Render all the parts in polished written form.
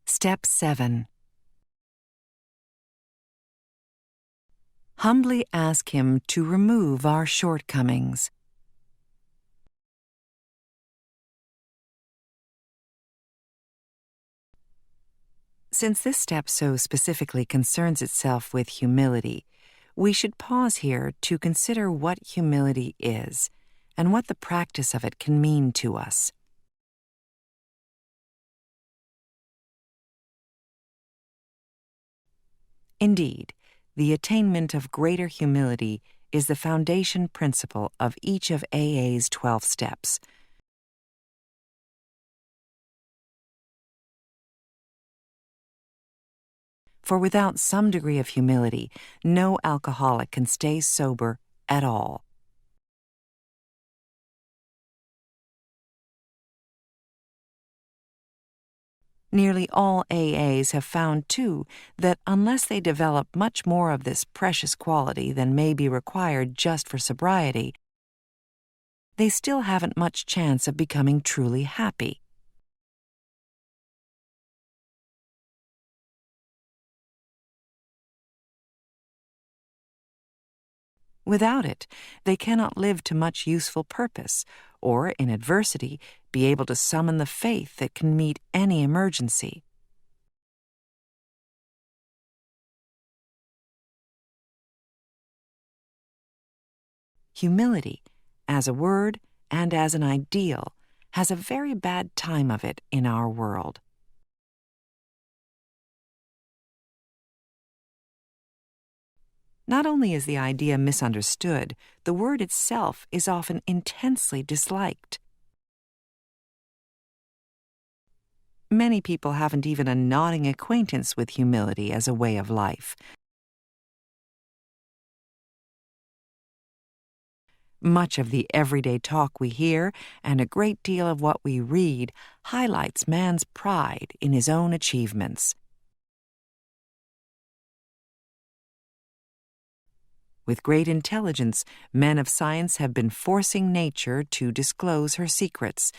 Step 7. Humbly ask Him to remove our shortcomings. Since this step so specifically concerns itself with humility, we should pause here to consider what humility is and what the practice of it can mean to us. Indeed, the attainment of greater humility is the foundation principle of each of AA's 12 steps. For without some degree of humility, no alcoholic can stay sober at all. Nearly all AAs have found, too, that unless they develop much more of this precious quality than may be required just for sobriety, they still haven't much chance of becoming truly happy. Without it, they cannot live to much useful purpose, or, in adversity, be able to summon the faith that can meet any emergency. Humility, as a word and as an ideal, has a very bad time of it in our world. Not only is the idea misunderstood, the word itself is often intensely disliked. Many people haven't even a nodding acquaintance with humility as a way of life. Much of the everyday talk we hear and a great deal of what we read highlights man's pride in his own achievements. With great intelligence, men of science have been forcing nature to disclose her secrets.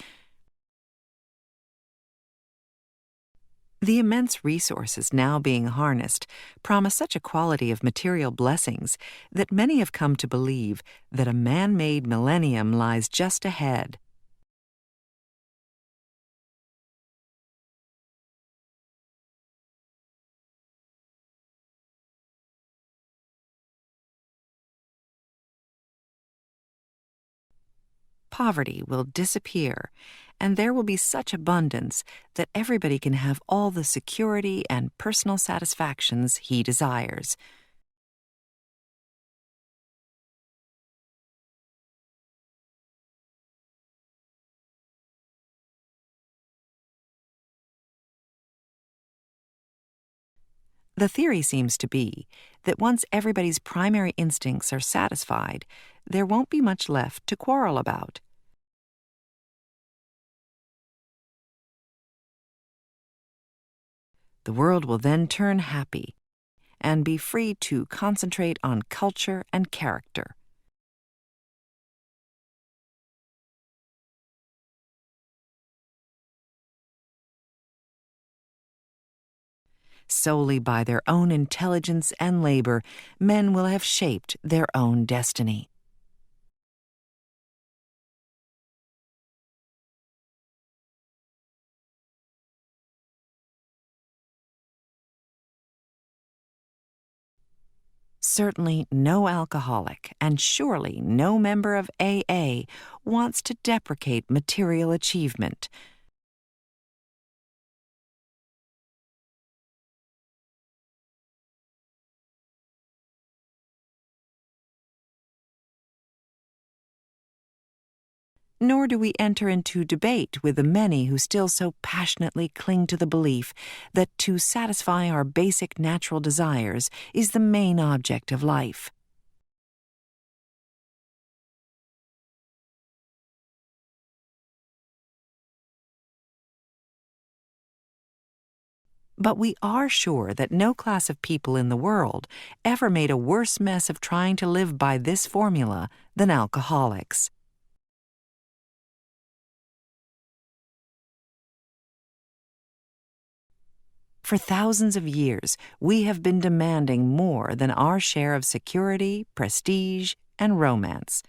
The immense resources now being harnessed promise such a quality of material blessings that many have come to believe that a man-made millennium lies just ahead. Poverty will disappear, and there will be such abundance that everybody can have all the security and personal satisfactions he desires. The theory seems to be that once everybody's primary instincts are satisfied, there won't be much left to quarrel about. The world will then turn happy and be free to concentrate on culture and character. Solely by their own intelligence and labor, men will have shaped their own destiny. Certainly no alcoholic, and surely no member of AA, wants to deprecate material achievement. Nor do we enter into debate with the many who still so passionately cling to the belief that to satisfy our basic natural desires is the main object of life. But we are sure that no class of people in the world ever made a worse mess of trying to live by this formula than alcoholics. For thousands of years, we have been demanding more than our share of security, prestige, and romance.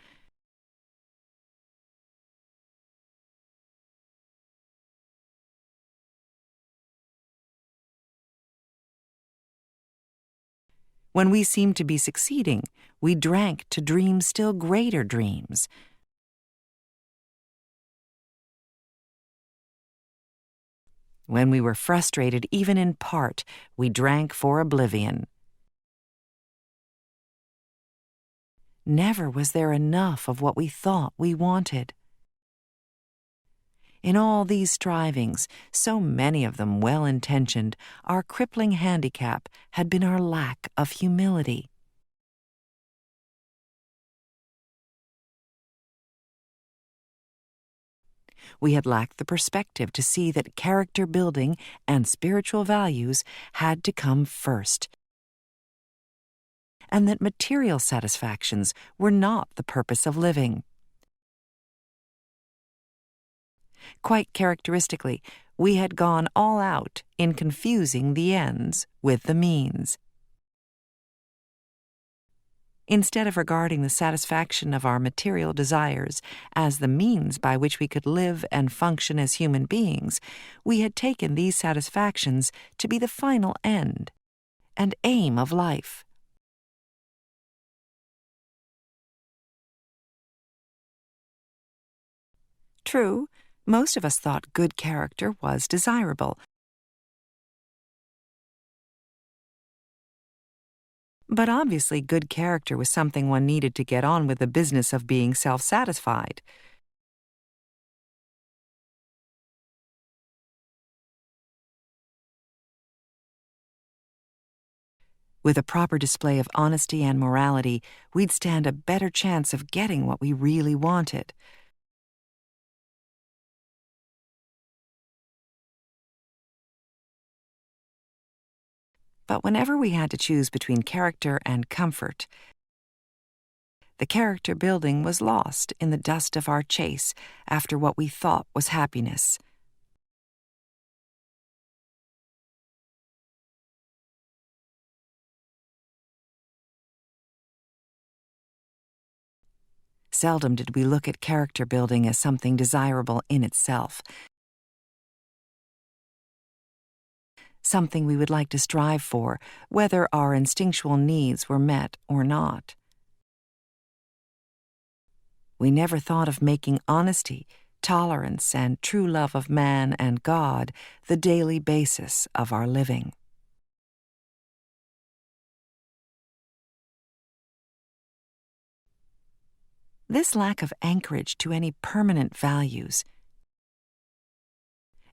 When we seemed to be succeeding, we drank to dream still greater dreams. When we were frustrated, even in part, we drank for oblivion. Never was there enough of what we thought we wanted. In all these strivings, so many of them well-intentioned, our crippling handicap had been our lack of humility. We had lacked the perspective to see that character building and spiritual values had to come first, and that material satisfactions were not the purpose of living. Quite characteristically, we had gone all out in confusing the ends with the means. Instead of regarding the satisfaction of our material desires as the means by which we could live and function as human beings, we had taken these satisfactions to be the final end and aim of life. True, most of us thought good character was desirable, but obviously good character was something one needed to get on with the business of being self-satisfied. With a proper display of honesty and morality, we'd stand a better chance of getting what we really wanted. But whenever we had to choose between character and comfort, the character building was lost in the dust of our chase after what we thought was happiness. Seldom did we look at character building as something desirable in itself, something we would like to strive for, whether our instinctual needs were met or not. We never thought of making honesty, tolerance, and true love of man and God the daily basis of our living. This lack of anchorage to any permanent values,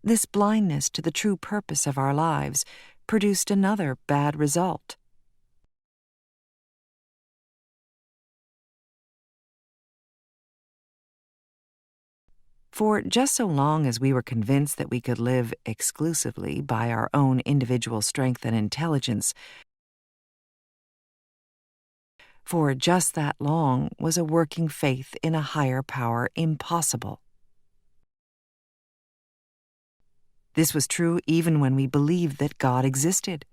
this blindness to the true purpose of our lives, produced another bad result. For just so long as we were convinced that we could live exclusively by our own individual strength and intelligence, for just that long was a working faith in a higher power impossible. This was true even when we believed that God existed.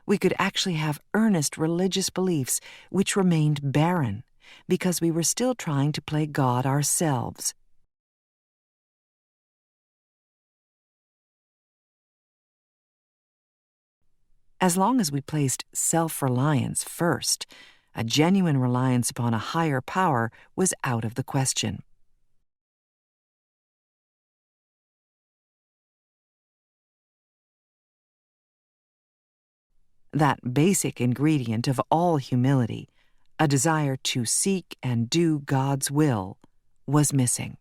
We could actually have earnest religious beliefs which remained barren because we were still trying to play God ourselves. As long as we placed self-reliance first, a genuine reliance upon a higher power was out of the question. That basic ingredient of all humility, a desire to seek and do God's will, was missing.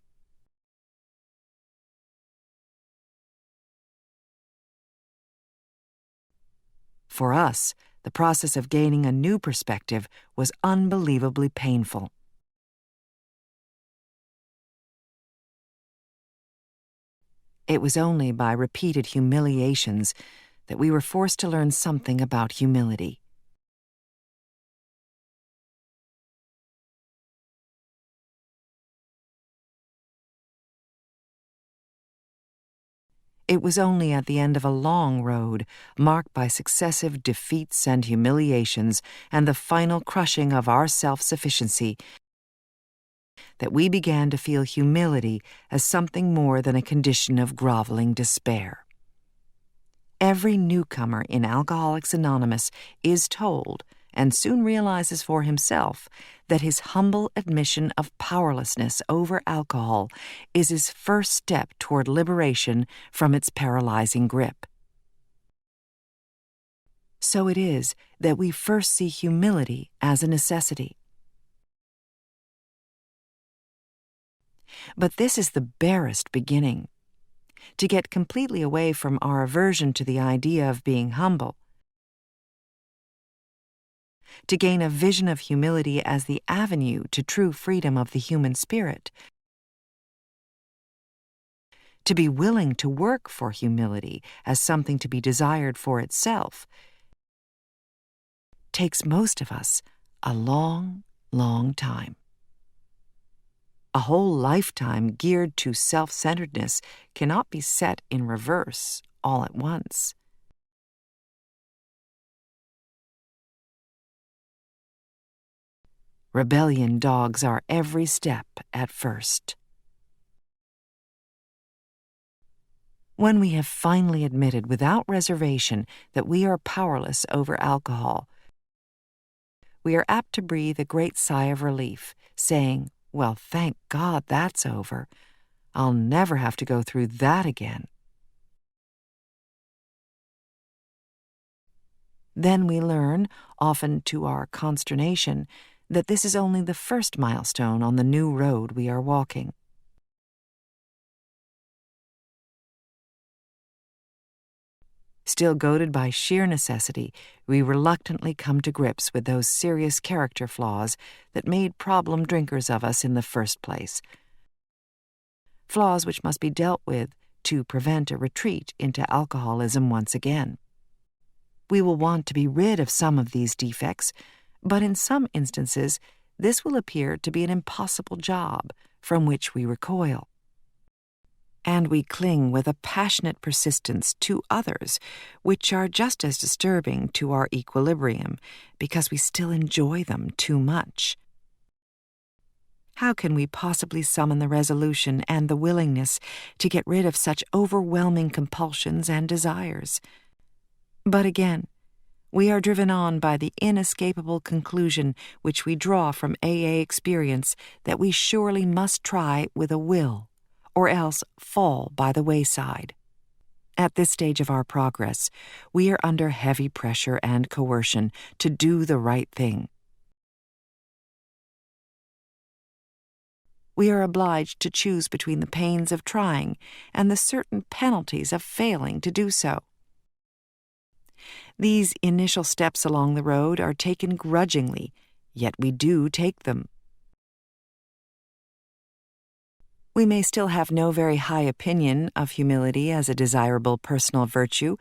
For us, the process of gaining a new perspective was unbelievably painful. It was only by repeated humiliations that we were forced to learn something about humility. It was only at the end of a long road, marked by successive defeats and humiliations and the final crushing of our self-sufficiency, that we began to feel humility as something more than a condition of groveling despair. Every newcomer in Alcoholics Anonymous is told, and soon realizes for himself, that his humble admission of powerlessness over alcohol is his first step toward liberation from its paralyzing grip. So it is that we first see humility as a necessity. But this is the barest beginning. To get completely away from our aversion to the idea of being humble, to gain a vision of humility as the avenue to true freedom of the human spirit, to be willing to work for humility as something to be desired for itself, takes most of us a long, long time. A whole lifetime geared to self-centeredness cannot be set in reverse all at once. Rebellion dogs our every step at first. When we have finally admitted without reservation that we are powerless over alcohol, we are apt to breathe a great sigh of relief, saying, "Well, thank God that's over. I'll never have to go through that again." Then we learn, often to our consternation, that this is only the first milestone on the new road we are walking. Still goaded by sheer necessity, we reluctantly come to grips with those serious character flaws that made problem drinkers of us in the first place. Flaws which must be dealt with to prevent a retreat into alcoholism once again. We will want to be rid of some of these defects, but in some instances, this will appear to be an impossible job from which we recoil. And we cling with a passionate persistence to others, which are just as disturbing to our equilibrium, because we still enjoy them too much. How can we possibly summon the resolution and the willingness to get rid of such overwhelming compulsions and desires? But again, we are driven on by the inescapable conclusion which we draw from AA experience that we surely must try with a will, or else fall by the wayside. At this stage of our progress, we are under heavy pressure and coercion to do the right thing. We are obliged to choose between the pains of trying and the certain penalties of failing to do so. These initial steps along the road are taken grudgingly, yet we do take them. We may still have no very high opinion of humility as a desirable personal virtue,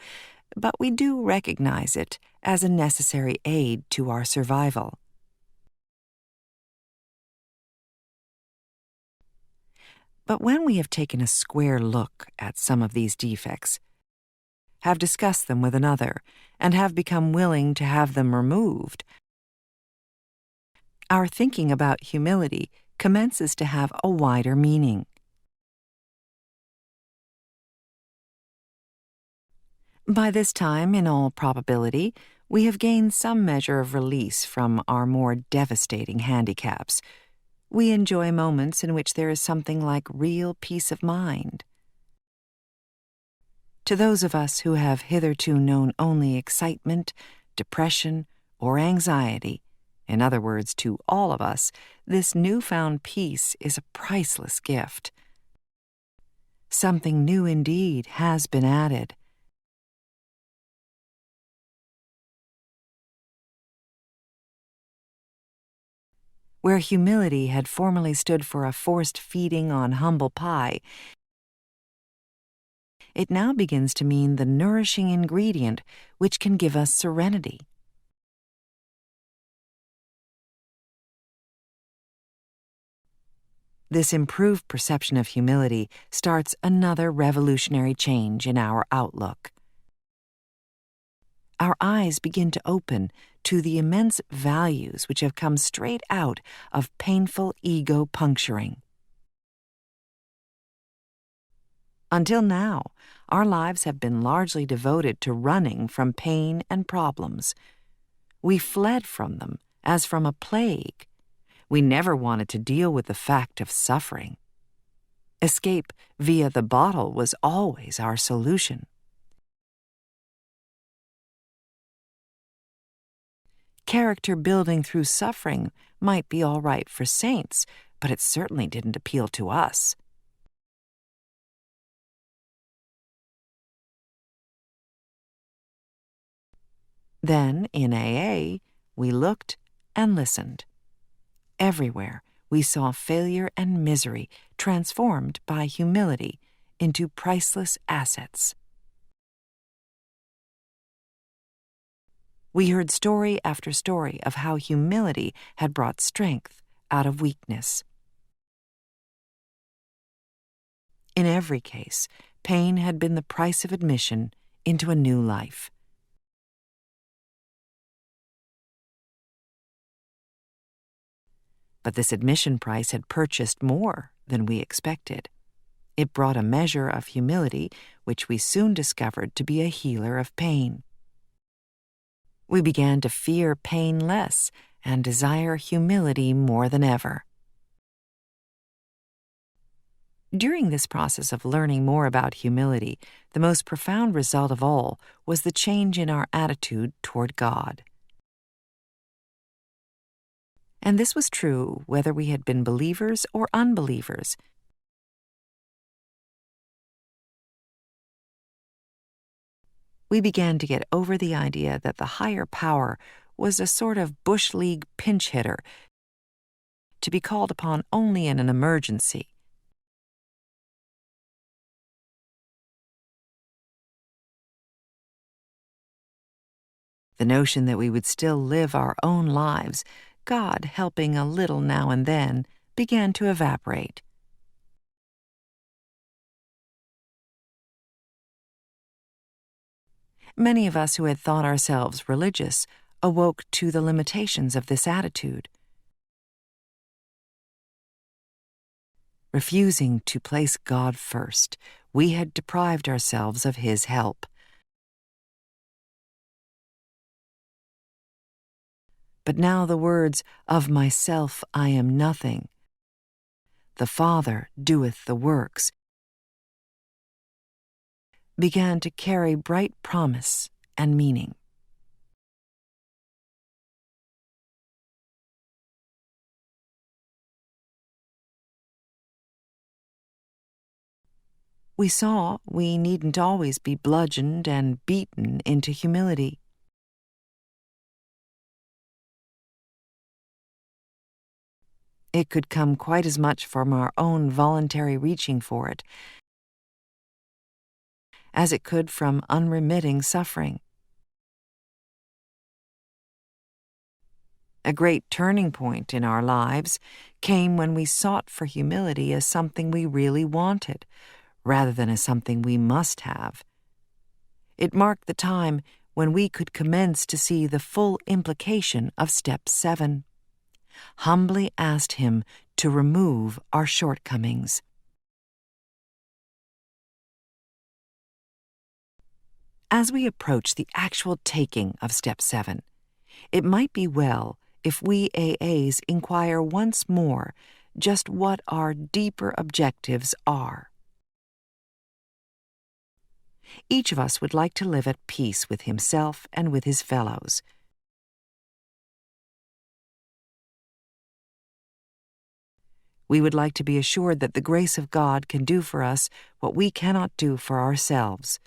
but we do recognize it as a necessary aid to our survival. But when we have taken a square look at some of these defects, have discussed them with another, and have become willing to have them removed, our thinking about humility commences to have a wider meaning. By this time, in all probability, we have gained some measure of release from our more devastating handicaps. We enjoy moments in which there is something like real peace of mind. To those of us who have hitherto known only excitement, depression, or anxiety, in other words, to all of us, this newfound peace is a priceless gift. Something new indeed has been added. Where humility had formerly stood for a forced feeding on humble pie, it now begins to mean the nourishing ingredient which can give us serenity. This improved perception of humility starts another revolutionary change in our outlook. Our eyes begin to open to the immense values which have come straight out of painful ego puncturing. Until now, our lives have been largely devoted to running from pain and problems. We fled from them as from a plague. We never wanted to deal with the fact of suffering. Escape via the bottle was always our solution. Character building through suffering might be all right for saints, but it certainly didn't appeal to us. Then, in AA, we looked and listened. Everywhere, we saw failure and misery transformed by humility into priceless assets. We heard story after story of how humility had brought strength out of weakness. In every case, pain had been the price of admission into a new life. But this admission price had purchased more than we expected. It brought a measure of humility, which we soon discovered to be a healer of pain. We began to fear pain less and desire humility more than ever. During this process of learning more about humility, the most profound result of all was the change in our attitude toward God. And this was true whether we had been believers or unbelievers. We began to get over the idea that the higher power was a sort of bush league pinch hitter to be called upon only in an emergency. The notion that we would still live our own lives, God helping a little now and then, began to evaporate. Many of us who had thought ourselves religious awoke to the limitations of this attitude. Refusing to place God first, we had deprived ourselves of His help. But now the words, "Of myself I am nothing. The Father doeth the works," began to carry bright promise and meaning. We saw we needn't always be bludgeoned and beaten into humility. It could come quite as much from our own voluntary reaching for it as it could from unremitting suffering. A great turning point in our lives came when we sought for humility as something we really wanted, rather than as something we must have. It marked the time when we could commence to see the full implication of Step 7. Humbly asked Him to remove our shortcomings. As we approach the actual taking of Step 7, it might be well if we AAs inquire once more just what our deeper objectives are. Each of us would like to live at peace with himself and with his fellows. We would like to be assured that the grace of God can do for us what we cannot do for ourselves.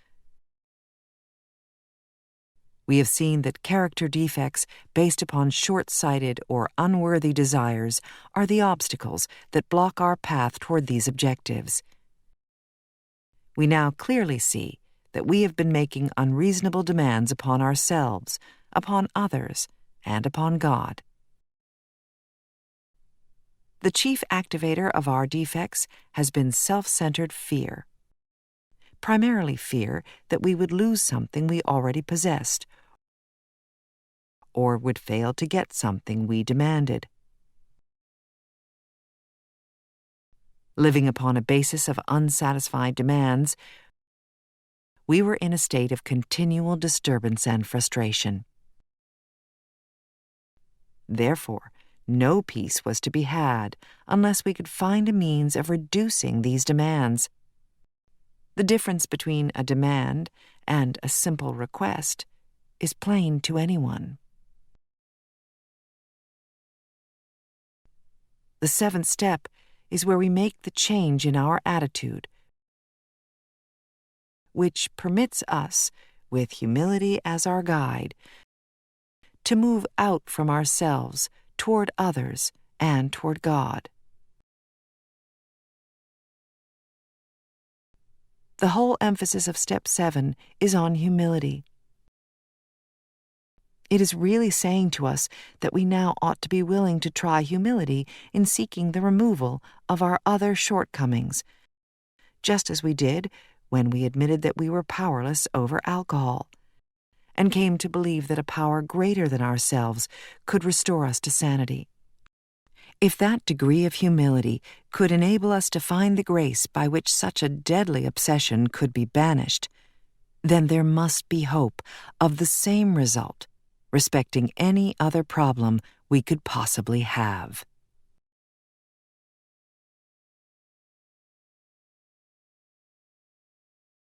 We have seen that character defects based upon short-sighted or unworthy desires are the obstacles that block our path toward these objectives. We now clearly see that we have been making unreasonable demands upon ourselves, upon others, and upon God. The chief activator of our defects has been self-centered fear. Primarily fear that we would lose something we already possessed, or would fail to get something we demanded. Living upon a basis of unsatisfied demands, we were in a state of continual disturbance and frustration. Therefore, no peace was to be had unless we could find a means of reducing these demands. The difference between a demand and a simple request is plain to anyone. The seventh step is where we make the change in our attitude, which permits us, with humility as our guide, to move out from ourselves toward others and toward God. The whole emphasis of Step 7 is on humility. It is really saying to us that we now ought to be willing to try humility in seeking the removal of our other shortcomings, just as we did when we admitted that we were powerless over alcohol, and came to believe that a power greater than ourselves could restore us to sanity. If that degree of humility could enable us to find the grace by which such a deadly obsession could be banished, then there must be hope of the same result respecting any other problem we could possibly have.